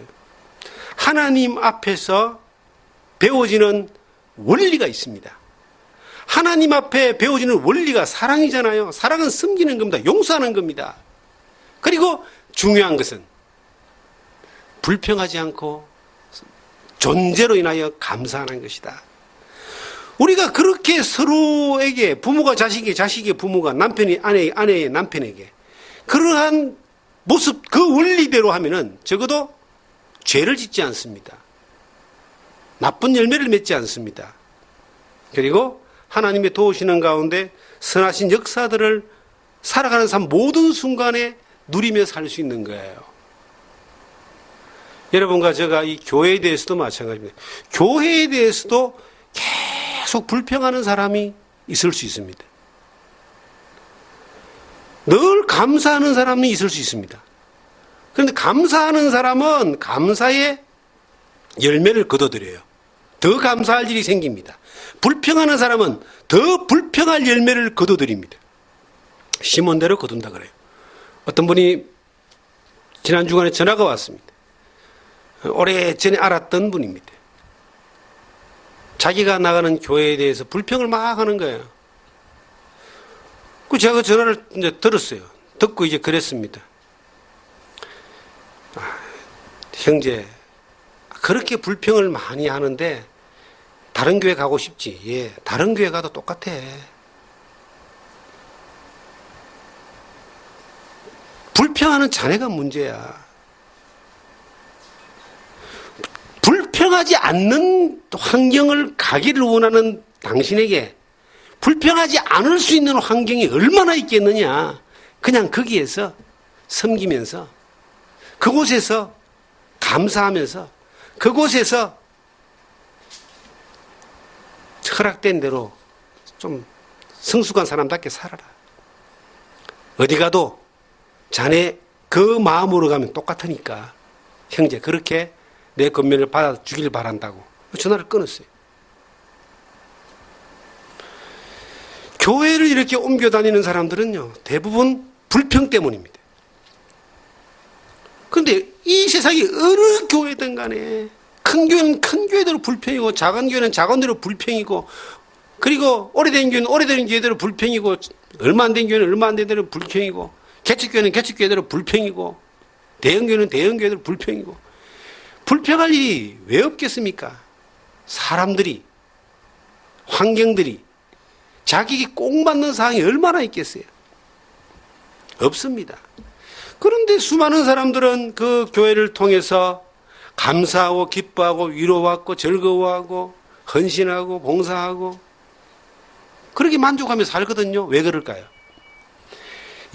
하나님 앞에서 배워지는 원리가 있습니다. 하나님 앞에 배워지는 원리가 사랑이잖아요. 사랑은 섬기는 겁니다. 용서하는 겁니다. 그리고 중요한 것은 불평하지 않고 존재로 인하여 감사하는 것이다. 우리가 그렇게 서로에게 부모가 자식에게 자식의 부모가 남편이 아내의 남편에게 그러한 모습 그 원리대로 하면은 적어도 죄를 짓지 않습니다. 나쁜 열매를 맺지 않습니다. 그리고 하나님의 도우시는 가운데 선하신 역사들을 살아가는 삶 모든 순간에 누리며 살 수 있는 거예요. 여러분과 제가 이 교회에 대해서도 마찬가지입니다. 교회에 대해서도 계속 불평하는 사람이 있을 수 있습니다. 늘 감사하는 사람이 있을 수 있습니다. 그런데 감사하는 사람은 감사의 열매를 거둬들여요. 더 감사할 일이 생깁니다. 불평하는 사람은 더 불평할 열매를 거둬들입니다. 심은 대로 거둔다 그래요. 어떤 분이 지난 주간에 전화가 왔습니다. 오래전에 알았던 분입니다. 자기가 나가는 교회에 대해서 불평을 막 하는 거예요. 그 제가 전화를 이제 들었어요. 듣고 이제 그랬습니다. 형제, 그렇게 불평을 많이 하는데 다른 교회 가고 싶지. 예, 다른 교회 가도 똑같아. 불평하는 자네가 문제야. 불평하지 않는 환경을 가기를 원하는 당신에게 불평하지 않을 수 있는 환경이 얼마나 있겠느냐. 그냥 거기에서 섬기면서 그곳에서 감사하면서 그곳에서 허락된 대로 좀 성숙한 사람답게 살아라. 어디 가도 자네 그 마음으로 가면 똑같으니까 형제 그렇게 내 권면을 받아주길 바란다고 전화를 끊었어요. 교회를 이렇게 옮겨 다니는 사람들은요 대부분 불평 때문입니다. 그런데 이 세상이 어느 교회든 간에 큰 교회는 큰 교회대로 불평이고 작은 교회는 작은 대로 불평이고 그리고 오래된 교회는 오래된 교회대로 불평이고 얼마 안 된 교회는 얼마 안 된 대로 불평이고 개척교회는 개척교회대로 불평이고 대형교회는 대형교회대로 불평이고 불평할 일이 왜 없겠습니까? 사람들이 환경들이 자기에게 꼭 맞는 상황이 얼마나 있겠어요? 없습니다. 그런데 수많은 사람들은 그 교회를 통해서 감사하고 기뻐하고 위로받고 즐거워하고 헌신하고 봉사하고 그렇게 만족하며 살거든요. 왜 그럴까요?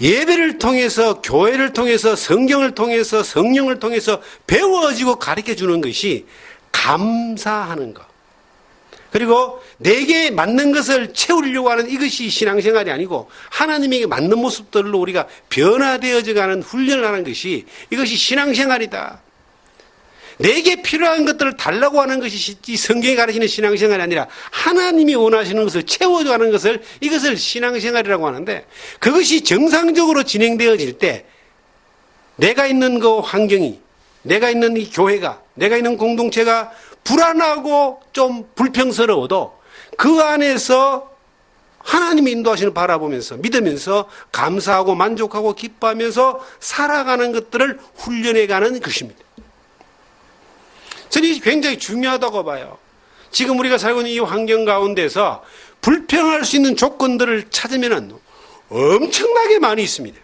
예배를 통해서 교회를 통해서 성경을 통해서 성령을 통해서 배워지고 가르쳐주는 것이 감사하는 것. 그리고 내게 맞는 것을 채우려고 하는 이것이 신앙생활이 아니고 하나님에게 맞는 모습들로 우리가 변화되어져 가는 훈련을 하는 것이 이것이 신앙생활이다. 내게 필요한 것들을 달라고 하는 것이 성경이 가르치는 신앙생활이 아니라 하나님이 원하시는 것을 채워가는 것을 이것을 신앙생활이라고 하는데 그것이 정상적으로 진행되어질 때 내가 있는 그 환경이 내가 있는 이 교회가 내가 있는 공동체가 불안하고 좀 불평스러워도 그 안에서 하나님이 인도하시는 바라보면서 믿으면서 감사하고 만족하고 기뻐하면서 살아가는 것들을 훈련해가는 것입니다. 저는 이게 굉장히 중요하다고 봐요. 지금 우리가 살고 있는 이 환경 가운데서 불평할 수 있는 조건들을 찾으면 엄청나게 많이 있습니다.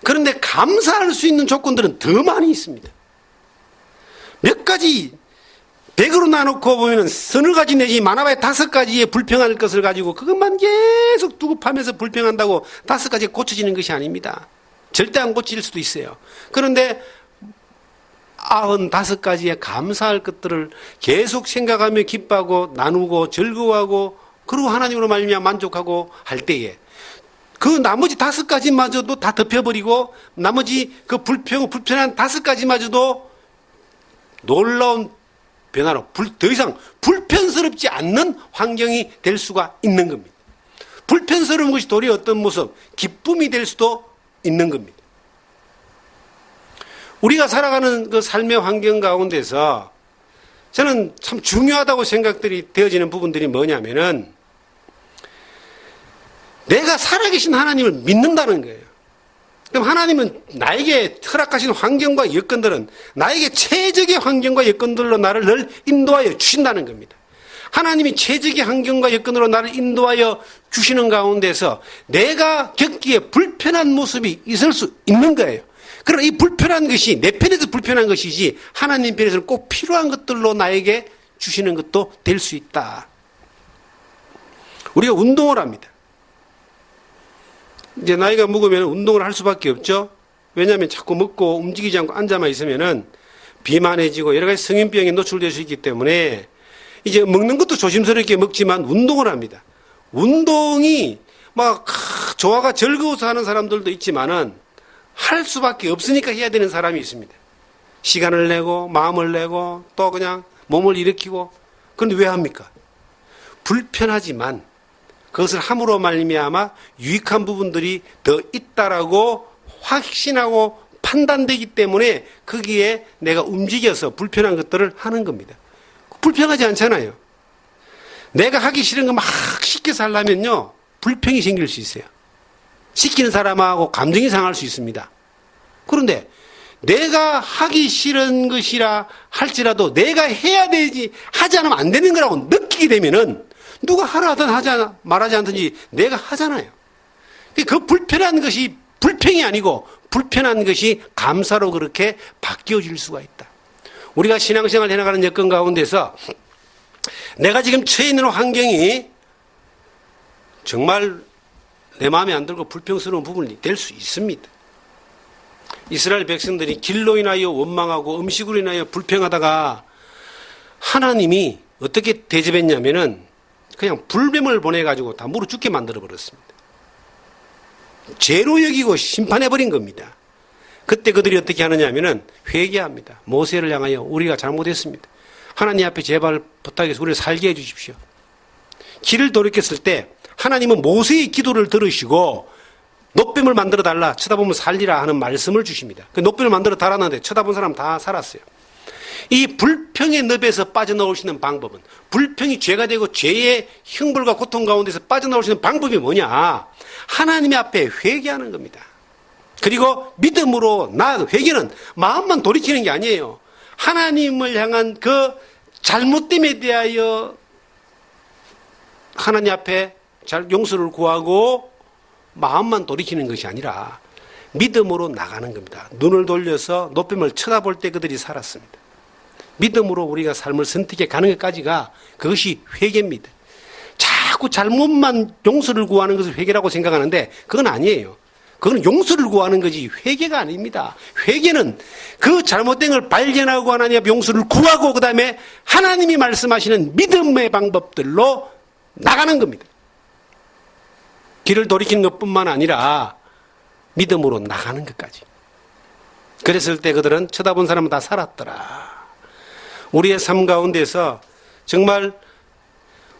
그런데 감사할 수 있는 조건들은 더 많이 있습니다. 몇 가지 100으로 나놓고 보면 서너 가지 내지 많아봐야 5가지의 불평할 것을 가지고 그것만 계속 두고 파면서 불평한다고 5가지가 고쳐지는 것이 아닙니다. 절대 안 고칠 수도 있어요. 그런데 95가지의 감사할 것들을 계속 생각하며 기뻐하고 나누고 즐거워하고 그리고 하나님으로 말미암아 만족하고 할 때에 그 나머지 5가지마저도 다 덮여버리고 나머지 그 불편한 5가지마저도 놀라운 변화로 더 이상 불편스럽지 않는 환경이 될 수가 있는 겁니다. 불편스러운 것이 도리어 어떤 모습, 기쁨이 될 수도 있는 겁니다. 우리가 살아가는 그 삶의 환경 가운데서 저는 참 중요하다고 생각들이 되어지는 부분들이 뭐냐면은 내가 살아계신 하나님을 믿는다는 거예요. 그럼 하나님은 나에게 허락하신 환경과 여건들은 나에게 최적의 환경과 여건들로 나를 늘 인도하여 주신다는 겁니다. 하나님이 최적의 환경과 여건으로 나를 인도하여 주시는 가운데서 내가 겪기에 불편한 모습이 있을 수 있는 거예요. 그러나 이 불편한 것이 내 편에서 불편한 것이지 하나님 편에서는 꼭 필요한 것들로 나에게 주시는 것도 될 수 있다. 우리가 운동을 합니다. 이제 나이가 먹으면 운동을 할 수밖에 없죠. 왜냐하면 자꾸 먹고 움직이지 않고 앉아만 있으면은 비만해지고 여러 가지 성인병에 노출될 수 있기 때문에 이제 먹는 것도 조심스럽게 먹지만 운동을 합니다. 운동이 막 좋아가 즐거워서 하는 사람들도 있지만은 할 수밖에 없으니까 해야 되는 사람이 있습니다. 시간을 내고 마음을 내고 또 그냥 몸을 일으키고. 그런데 왜 합니까? 불편하지만 그것을 함으로 말미암아 유익한 부분들이 더 있다라고 확신하고 판단되기 때문에 거기에 내가 움직여서 불편한 것들을 하는 겁니다. 불편하지 않잖아요. 내가 하기 싫은 거 막 시켜서 하려면요 불평이 생길 수 있어요. 시키는 사람하고 감정이 상할 수 있습니다. 그런데 내가 하기 싫은 것이라 할지라도 내가 해야 되지 하지 않으면 안 되는 거라고 느끼게 되면은 누가 하라 하든 말하지 않든지 내가 하잖아요. 그 불편한 것이 불평이 아니고 불편한 것이 감사로 그렇게 바뀌어질 수가 있다. 우리가 신앙생활 해나가는 여건 가운데서 내가 지금 처해 있는 환경이 정말 내 마음에 안 들고 불평스러운 부분이 될 수 있습니다. 이스라엘 백성들이 길로 인하여 원망하고 음식으로 인하여 불평하다가 하나님이 어떻게 대접했냐면은 그냥 불뱀을 보내가지고 다 물어 죽게 만들어 버렸습니다. 죄로 여기고 심판해버린 겁니다. 그때 그들이 어떻게 하느냐면은 회개합니다. 모세를 향하여 우리가 잘못했습니다. 하나님 앞에 제발 부탁해서 우리를 살게 해주십시오. 길을 돌이켰을 때 하나님은 모세의 기도를 들으시고 노뱀을 만들어 달라, 쳐다보면 살리라 하는 말씀을 주십니다. 그 노뱀을 만들어 달았는데 쳐다본 사람 다 살았어요. 이 불평의 늪에서 빠져나올 수 있는 방법은, 불평이 죄가 되고 죄의 형벌과 고통 가운데서 빠져나올 수 있는 방법이 뭐냐? 하나님의 앞에 회개하는 겁니다. 그리고 믿음으로 회개는 마음만 돌이키는 게 아니에요. 하나님을 향한 그 잘못됨에 대하여 하나님 앞에 용서를 구하고 마음만 돌이키는 것이 아니라 믿음으로 나가는 겁니다. 눈을 돌려서 노뱀을 쳐다볼 때 그들이 살았습니다. 믿음으로 우리가 삶을 선택해 가는 것까지가 그것이 회개입니다. 자꾸 잘못만 용서를 구하는 것을 회개라고 생각하는데 그건 아니에요. 그건 용서를 구하는 거지 회개가 아닙니다. 회개는 그 잘못된 걸 발견하고 하나님 앞에 용서를 구하고 그 다음에 하나님이 말씀하시는 믿음의 방법들로 나가는 겁니다. 길을 돌이키는 것뿐만 아니라 믿음으로 나가는 것까지. 그랬을 때 그들은 쳐다본 사람은 다 살았더라. 우리의 삶 가운데서 정말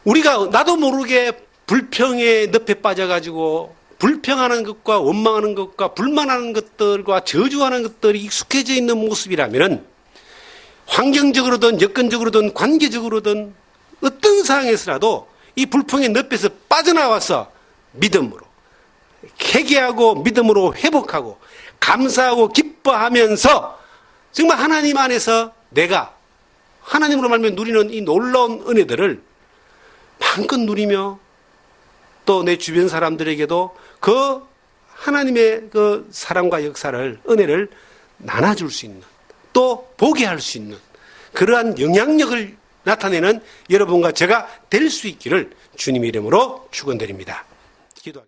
우리가 나도 모르게 불평의 늪에 빠져가지고 불평하는 것과 원망하는 것과 불만하는 것들과 저주하는 것들이 익숙해져 있는 모습이라면 환경적으로든 여건적으로든 관계적으로든 어떤 상황에서라도 이 불평의 늪에서 빠져나와서 믿음으로 회개하고 믿음으로 회복하고 감사하고 기뻐하면서 정말 하나님 안에서 내가 하나님으로 말미암아 누리는 이 놀라운 은혜들을 마음껏 누리며 또 내 주변 사람들에게도 그 하나님의 그 사랑과 역사를, 은혜를 나눠줄 수 있는, 또 보게 할 수 있는 그러한 영향력을 나타내는 여러분과 제가 될 수 있기를 주님의 이름으로 축원드립니다. 기도하겠습니다.